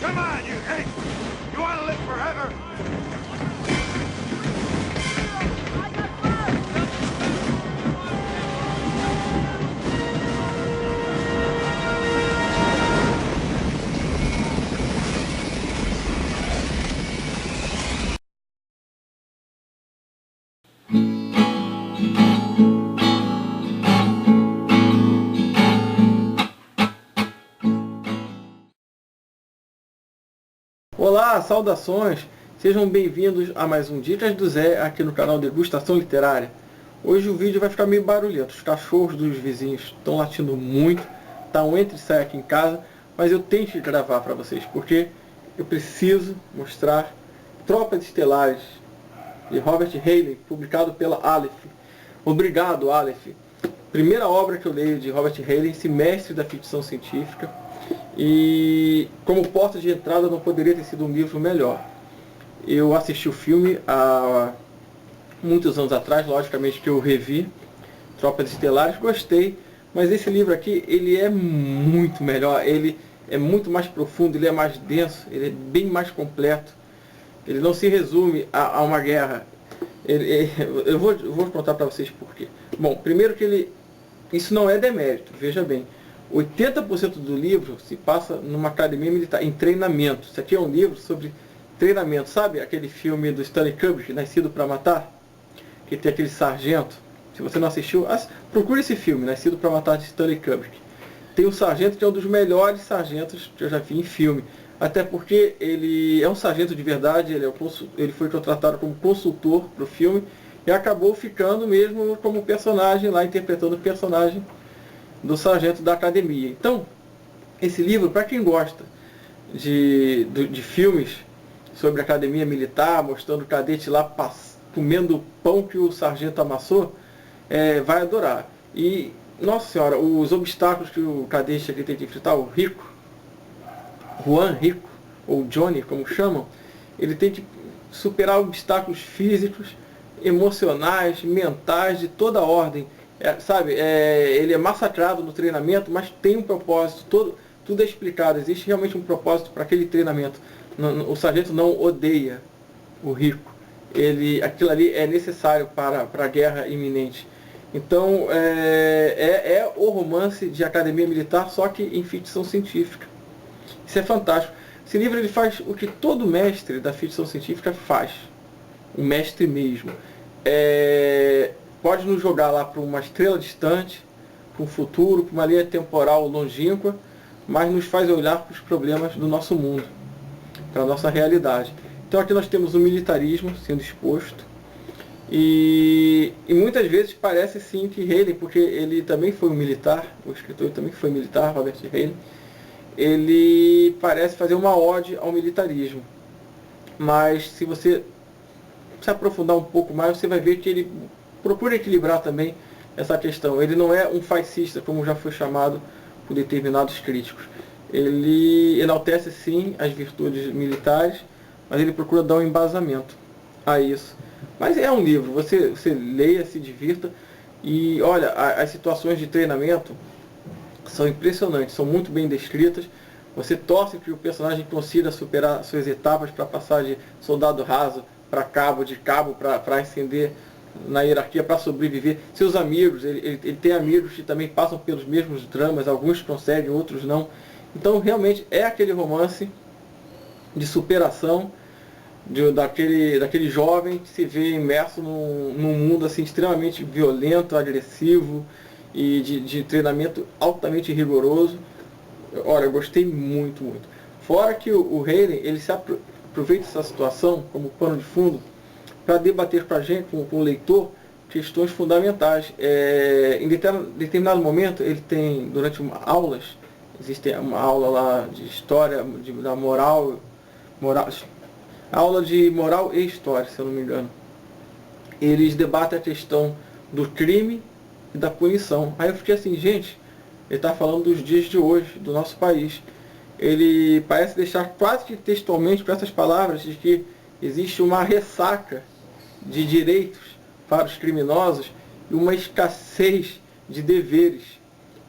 Come on, you ape! You want to live forever? Olá, saudações! Sejam bem-vindos a mais um Dicas do Zé aqui no canal Degustação Literária. Hoje o vídeo vai ficar meio barulhento, os cachorros dos vizinhos estão latindo muito, tá um entra e sai aqui em casa, mas eu tenho que gravar para vocês, porque eu preciso mostrar Tropas Estelares, de Robert Heinlein, publicado pela Aleph. Obrigado, Aleph! Primeira obra que eu leio de Robert Heinlein, esse mestre da ficção científica. E como porta de entrada não poderia ter sido um livro melhor. Eu assisti o filme há muitos anos atrás, logicamente que eu revi Tropas Estelares, gostei, mas esse livro aqui, ele é muito melhor, ele é muito mais profundo, ele é mais denso, ele é bem mais completo. Ele não se resume a uma guerra. Eu vou contar para vocês por quê. Bom, primeiro que isso não é demérito, veja bem. 80% do livro se passa numa academia militar, em treinamento. Isso aqui é um livro sobre treinamento. Sabe aquele filme do Stanley Kubrick, Nascido para Matar? Que tem aquele sargento. Se você não assistiu, procure esse filme, Nascido para Matar, de Stanley Kubrick. Tem um sargento que é um dos melhores sargentos que eu já vi em filme. Até porque ele é um sargento de verdade, ele foi contratado como consultor para o filme e acabou ficando mesmo como personagem lá, interpretando o personagem do sargento da academia. Então, esse livro, para quem gosta de filmes sobre a academia militar, mostrando o cadete lá comendo o pão que o sargento amassou, vai adorar. E, nossa senhora, os obstáculos que o cadete aqui tem que enfrentar, o Juan Rico, ou Johnny, como chamam, ele tem que superar obstáculos físicos, emocionais, mentais, de toda a ordem. Ele é massacrado no treinamento, mas tem um propósito, tudo é explicado, existe realmente um propósito para aquele treinamento. O sargento não odeia o Rico, aquilo ali é necessário para a guerra iminente. Então é o romance de academia militar, só que em ficção científica. Isso é fantástico. Esse livro ele faz o que todo mestre da ficção científica faz, o mestre mesmo. Pode nos jogar lá para uma estrela distante, para um futuro, para uma linha temporal longínqua, mas nos faz olhar para os problemas do nosso mundo, para a nossa realidade. Então aqui nós temos o militarismo sendo exposto, e muitas vezes parece sim que Heinlein, porque ele também foi um militar, o escritor também foi militar, Robert Heinlein, ele parece fazer uma ode ao militarismo. Mas se você se aprofundar um pouco mais, você vai ver que ele procura equilibrar também essa questão. Ele não é um fascista, como já foi chamado por determinados críticos. Ele enaltece sim as virtudes militares, mas ele procura dar um embasamento a isso. Mas é um livro, você leia, se divirta, e olha, as situações de treinamento são impressionantes, são muito bem descritas. Você torce que o personagem consiga superar suas etapas para passar de soldado raso para cabo, de cabo para ascender na hierarquia, para sobreviver. Seus amigos, ele tem amigos que também passam pelos mesmos dramas, alguns conseguem, outros não. Então realmente é aquele romance de superação daquele jovem que se vê imerso num mundo assim, extremamente violento, agressivo e de treinamento altamente rigoroso. Olha, eu gostei muito, muito. Fora que o Heinlein, ele se aproveita dessa situação como pano de fundo para debater com a gente, com o leitor, questões fundamentais. Em determinado momento, ele tem, durante aulas, existe uma aula lá de história, da moral, aula de moral e história, se eu não me engano. Eles debatem a questão do crime e da punição. Aí eu fiquei assim, gente, ele está falando dos dias de hoje, do nosso país. Ele parece deixar quase que textualmente, com essas palavras, de que existe uma ressaca de direitos para os criminosos e uma escassez de deveres.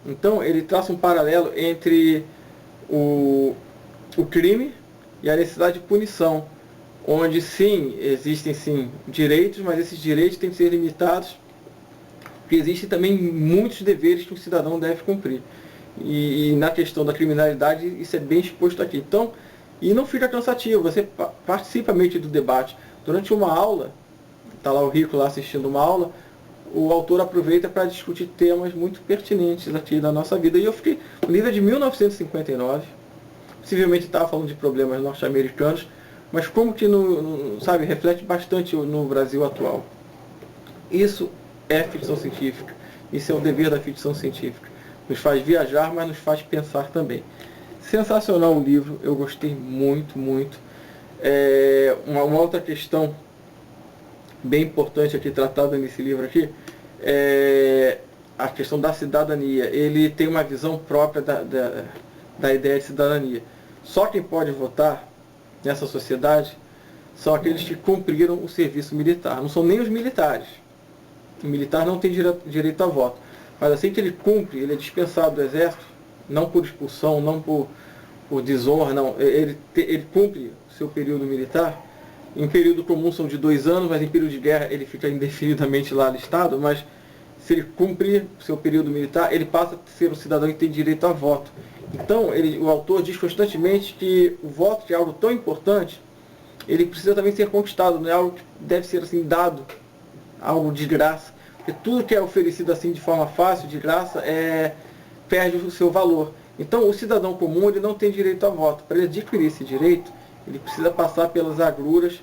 Então ele traça um paralelo entre o crime e a necessidade de punição, onde sim, existem sim direitos, mas esses direitos têm que ser limitados, porque existem também muitos deveres que o cidadão deve cumprir. E na questão da criminalidade, isso é bem exposto aqui. Então, e não fica cansativo, você participa meio que do debate. Durante uma aula, está lá o Rico lá assistindo uma aula, o autor aproveita para discutir temas muito pertinentes aqui da nossa vida. E eu fiquei, o livro é de 1959, possivelmente estava falando de problemas norte-americanos, mas como que sabe, reflete bastante no Brasil atual. Isso é ficção científica, isso é o dever da ficção científica. Nos faz viajar, mas nos faz pensar também. Sensacional o livro, eu gostei muito, muito. Uma outra questão bem importante aqui, tratada nesse livro aqui, é a questão da cidadania. Ele tem uma visão própria da ideia de cidadania. Só quem pode votar nessa sociedade são aqueles que cumpriram o serviço militar. Não são nem os militares. O militar não tem direito a voto. Mas assim que ele cumpre, ele é dispensado do exército, não por expulsão, não por desonra, não. Ele cumpre o seu período militar. Em período comum são de 2 anos, mas em período de guerra ele fica indefinidamente lá alistado. Mas se ele cumprir o seu período militar, ele passa a ser um cidadão que tem direito a voto. Então, o autor diz constantemente que o voto, que é algo tão importante, ele precisa também ser conquistado, não é algo que deve ser assim dado, algo de graça. Porque tudo que é oferecido assim de forma fácil, de graça, perde o seu valor. Então, o cidadão comum ele não tem direito a voto. Para ele adquirir esse direito, ele precisa passar pelas agruras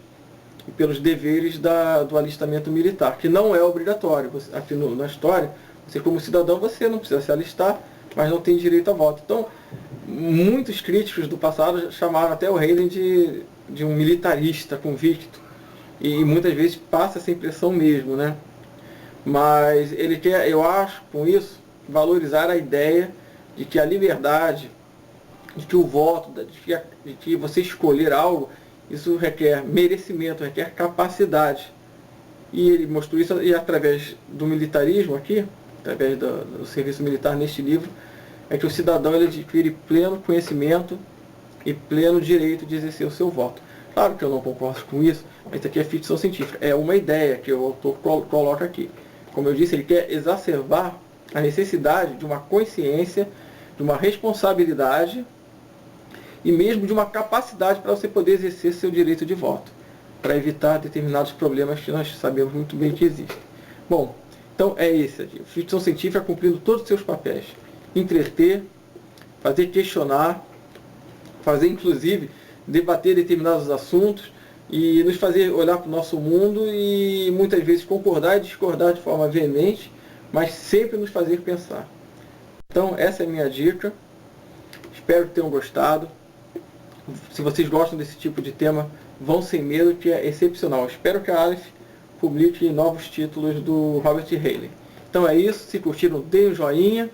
e pelos deveres do alistamento militar, que não é obrigatório. Aqui na história, você como cidadão, você não precisa se alistar, mas não tem direito a voto. Então, muitos críticos do passado chamaram até o Hayden de um militarista convicto. E muitas vezes passa essa impressão mesmo, né? Mas ele quer, eu acho, com isso, valorizar a ideia de que a liberdade, de que o voto, de que você escolher algo, isso requer merecimento, requer capacidade. E ele mostrou isso e através do militarismo aqui, através do serviço militar neste livro, é que o cidadão ele adquire pleno conhecimento e pleno direito de exercer o seu voto. Claro que eu não concordo com isso, mas isso aqui é ficção científica. É uma ideia que o autor coloca aqui. Como eu disse, ele quer exacerbar a necessidade de uma consciência, de uma responsabilidade e mesmo de uma capacidade para você poder exercer seu direito de voto, para evitar determinados problemas que nós sabemos muito bem que existem. Bom, então é esse aqui. Ficção científica cumprindo todos os seus papéis. Entreter, fazer questionar, fazer inclusive debater determinados assuntos e nos fazer olhar para o nosso mundo e muitas vezes concordar e discordar de forma veemente, mas sempre nos fazer pensar. Então essa é a minha dica. Espero que tenham gostado. Se vocês gostam desse tipo de tema, vão sem medo, que é excepcional. Espero que a Aleph publique novos títulos do Robert Halley. Então é isso. Se curtiram, deem um joinha.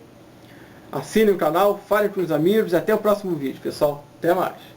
Assinem o canal, falem com os amigos e até o próximo vídeo, pessoal. Até mais.